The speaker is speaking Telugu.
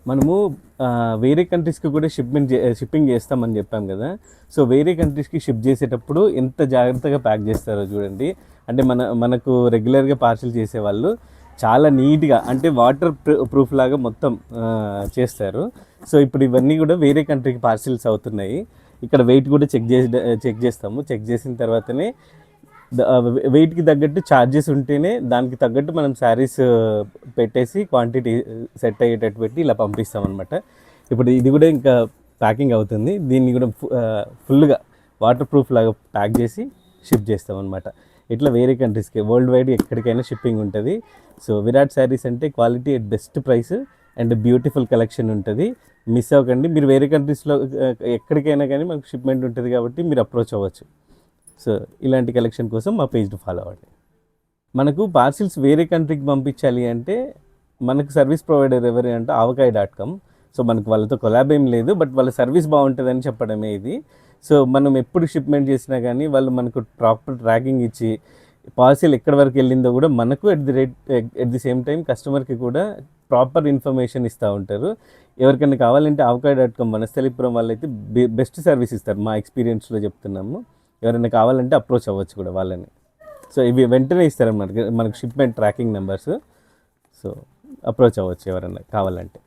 మనము వేరే కంట్రీస్కి కూడా షిప్పింగ్ చేస్తామని చెప్పాం కదా. సో వేరే కంట్రీస్కి షిప్ చేసేటప్పుడు ఎంత జాగ్రత్తగా ప్యాక్ చేస్తారో చూడండి. అంటే మనకు రెగ్యులర్గా పార్సిల్ చేసేవాళ్ళు చాలా నీట్గా, అంటే వాటర్ ప్రూఫ్ లాగా మొత్తం చేస్తారు. సో ఇప్పుడు ఇవన్నీ కూడా వేరే కంట్రీకి పార్సిల్స్ అవుతున్నాయి. ఇక్కడ వెయిట్ కూడా చెక్ చేస్తాము. చెక్ చేసిన తర్వాతనే వెయిట్కి తగ్గట్టు ఛార్జెస్ ఉంటేనే దానికి తగ్గట్టు మనం శారీస్ పెట్టేసి క్వాంటిటీ సెట్ అయ్యేటట్టు పెట్టి ఇలా పంపిస్తాం అనమాట. ఇప్పుడు ఇది కూడా ఇంకా ప్యాకింగ్ అవుతుంది. దీన్ని కూడా ఫుల్గా వాటర్ ప్రూఫ్ లాగా ప్యాక్ చేసి షిప్ చేస్తాం అనమాట. ఇట్లా వేరే కంట్రీస్కి వరల్డ్ వైడ్ ఎక్కడికైనా షిప్పింగ్ ఉంటుంది. సో విరాట్ శారీస్ అంటే quality at best price and beautiful collection ఉంటుంది. మిస్ అవ్వకండి. మీరు వేరే కంట్రీస్లో ఎక్కడికైనా కానీ మనకు షిప్మెంట్ ఉంటుంది కాబట్టి మీరు అప్రోచ్ అవ్వచ్చు. సో ఇలాంటి కలెక్షన్ కోసం మా పేజ్ని ఫాలో అవ్వండి. మనకు పార్సిల్స్ వేరే కంట్రీకి పంపించాలి అంటే మనకు సర్వీస్ ప్రొవైడర్ ఎవరు అంటే avkai.com. సో మనకు వాళ్ళతో కొలాబ్ ఏం లేదు, బట్ వాళ్ళ సర్వీస్ బాగుంటుందని చెప్పడమే ఇది. సో మనం ఎప్పుడు షిప్మెంట్ చేసినా కానీ వాళ్ళు మనకు ప్రాపర్ ట్రాకింగ్ ఇచ్చి పార్సిల్ ఎక్కడి వరకు వెళ్ళిందో కూడా మనకు ఎట్ ది సేమ్ టైం కస్టమర్కి కూడా ప్రాపర్ ఇన్ఫర్మేషన్ ఇస్తూ ఉంటారు. ఎవరికైనా కావాలంటే avkai.com వనస్థలిపురం వాళ్ళైతే బెస్ట్ సర్వీస్ ఇస్తారు. మా ఎక్స్పీరియన్స్లో చెప్తున్నాము. ఎవరైనా కావాలంటే అప్రోచ్ అవ్వచ్చు కూడా వాళ్ళని. సో ఇవి వెంటనే ఇస్తారన్నమాట మనకు shipment tracking numbers. So approach అవ్వచ్చు ఎవరైనా కావాలంటే.